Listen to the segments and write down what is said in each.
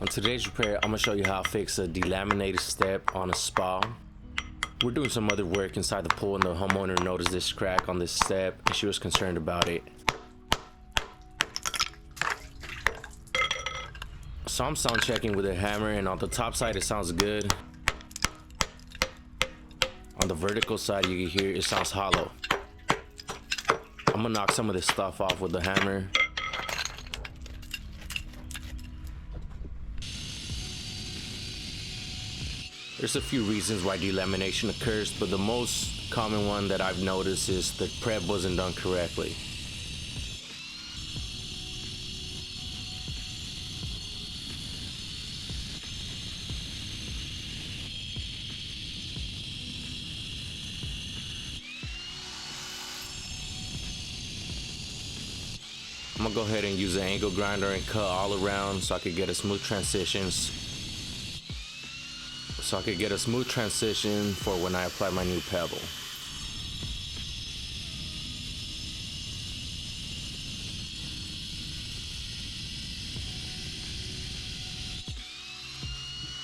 On today's repair, I'm gonna show you how to fix a delaminated step on a spa. We're doing some other work inside the pool and the homeowner noticed this crack on this step and she was concerned about it. So I'm sound checking with a hammer, and on the top side it sounds good. On the vertical side you can hear it sounds hollow. I'm gonna knock some of this stuff off with the hammer. There's a few reasons why delamination occurs, but the most common one that I've noticed is the prep wasn't done correctly. I'm gonna go ahead and use an angle grinder and cut all around so I could get a smooth transition for when I apply my new pebble.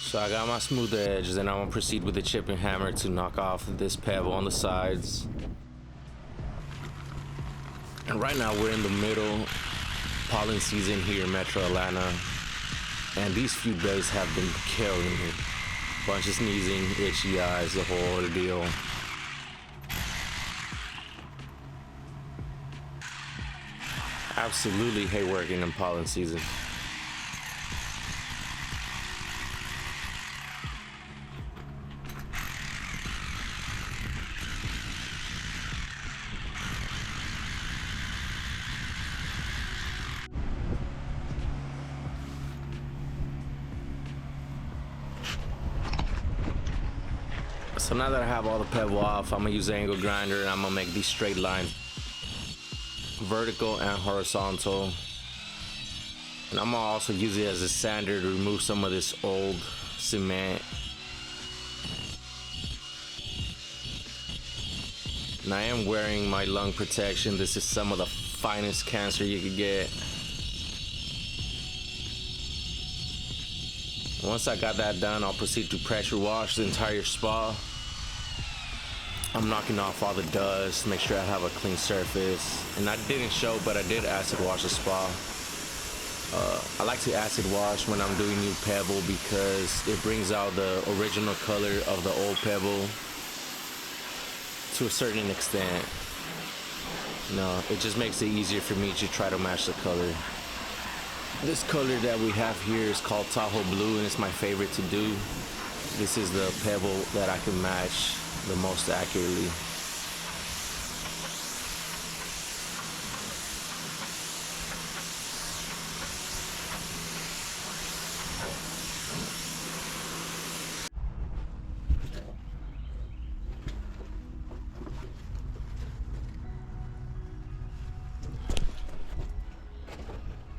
So I got my smooth edges, and I'm gonna proceed with the chipping hammer to knock off this pebble on the sides. And right now we're in the middle pollen season here in Metro Atlanta, and these few days have been killing me. Bunch of sneezing, itchy eyes, the whole ordeal. Absolutely hate working in pollen season. So now that I have all the pebble off, I'm gonna use the angle grinder and I'm gonna make these straight lines, vertical and horizontal. And I'm gonna also use it as a sander to remove some of this old cement. And I am wearing my lung protection. This is some of the finest cancer you could get. Once I got that done, I'll proceed to pressure wash the entire spa. I'm knocking off all the dust, make sure I have a clean surface. And I didn't show, but I did acid wash the spa. I like to acid wash when I'm doing new pebble because it brings out the original color of the old pebble to a certain extent. It just makes it easier for me to try to match the color. This color that we have here is called Tahoe Blue, and it's my favorite to do. This is the pebble that I can match the most accurately.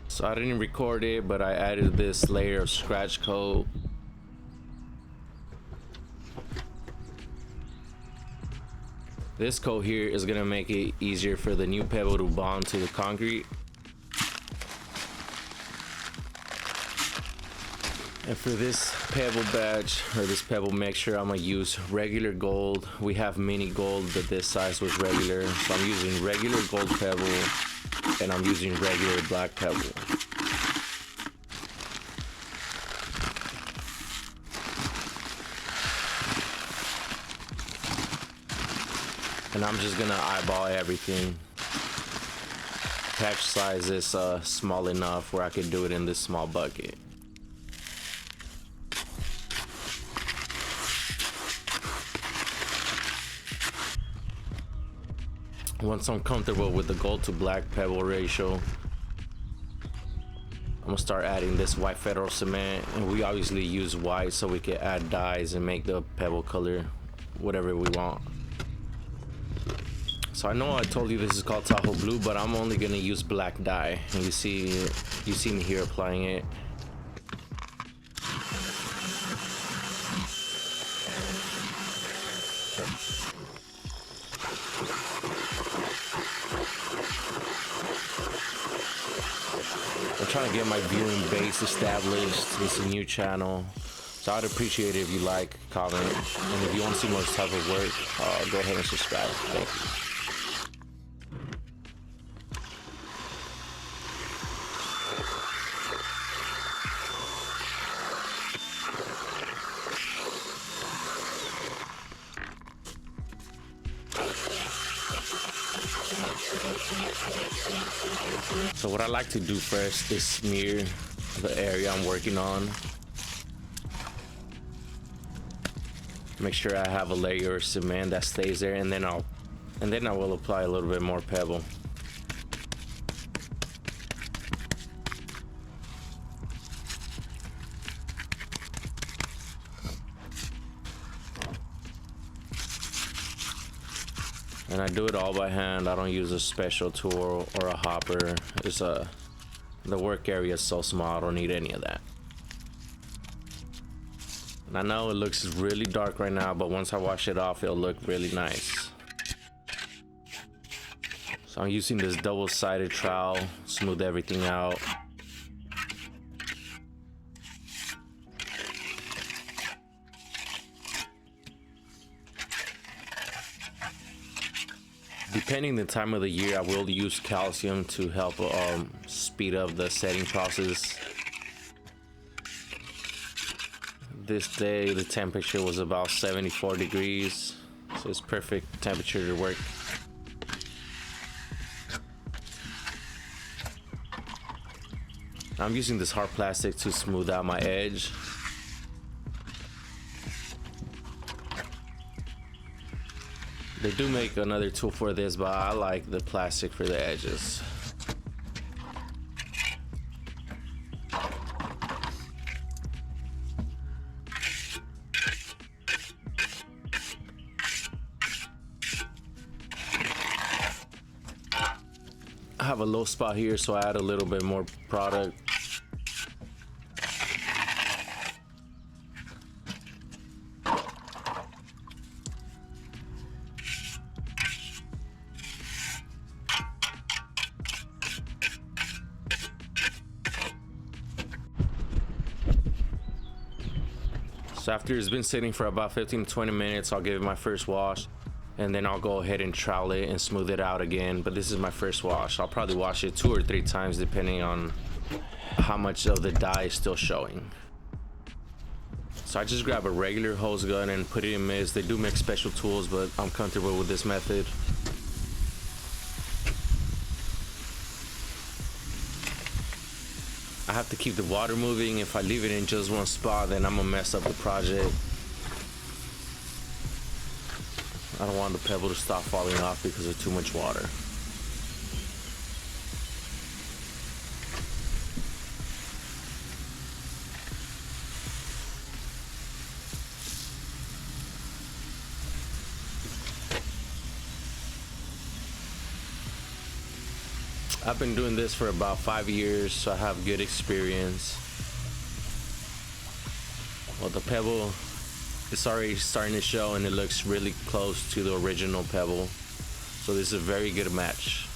So I didn't record it, but I added this layer of scratch coat. This coat here is gonna make it easier for the new pebble to bond to the concrete. And for this pebble batch, or this pebble mixture, I'm gonna use regular gold. We have mini gold, but this size was regular. So I'm using regular gold pebble, and I'm using regular black pebble. And I'm just gonna eyeball everything. Patch size is small enough where I could do it in this small bucket. Once I'm comfortable with the gold to black pebble ratio, I'm gonna start adding this white federal cement. And we obviously use white so we can add dyes and make the pebble color whatever we want. So I know I told you this is called Tahoe Blue, but I'm only gonna use black dye. And you see me here applying it. I'm trying to get my viewing base established. It's a new channel. So I'd appreciate it if you like, comment, and if you want to see more type of work, go ahead and subscribe. Thank you. So what I like to do first is smear the area I'm working on. Make sure I have a layer of cement that stays there, and then I will apply a little bit more pebble. And I do it all by hand. I don't use a special tool or a hopper. The work area is so small, I don't need any of that. And I know it looks really dark right now, but once I wash it off, it'll look really nice. So I'm using this double-sided trowel, smooth everything out. Depending the time of the year, I will use calcium to help speed up the setting process. This day the temperature was about 74 degrees, so it's perfect temperature to work. I'm using this hard plastic to smooth out my edge. They do make another tool for this, but I like the plastic for the edges. I have a low spot here, so I add a little bit more product. So after it's been sitting for about 15 to 20 minutes, I'll give it my first wash, and then I'll go ahead and trowel it and smooth it out again. But this is my first wash. I'll probably wash it 2 or 3 times depending on how much of the dye is still showing. So I just grab a regular hose gun and put it in mist. They do make special tools, but I'm comfortable with this method. I have to keep the water moving. If I leave it in just one spot, then I'm gonna mess up the project. I don't want the pebble to stop falling off because of too much water. I've been doing this for about 5 years, so I have good experience. Well, the pebble is already starting to show, and it looks really close to the original pebble. So this is a very good match.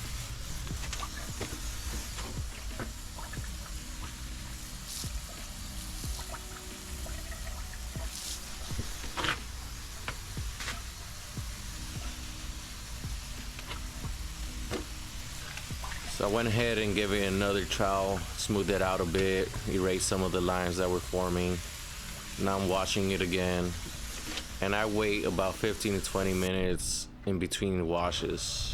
So I went ahead and gave it another trowel, smoothed it out a bit, erased some of the lines that were forming. Now I'm washing it again, and I wait about 15 to 20 minutes in between washes.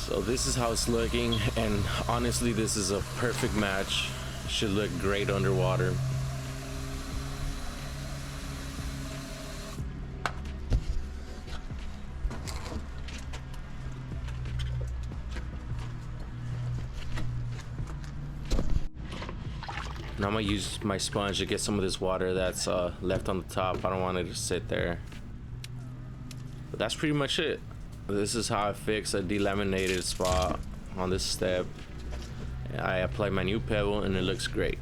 So this is how it's looking, and honestly this is a perfect match. Should look great underwater. Now I'm gonna use my sponge to get some of this water that's left on the top. I don't want it to sit there. But that's pretty much it. This is how I fix a delaminated spot on this step. I apply my new pebble and it looks great.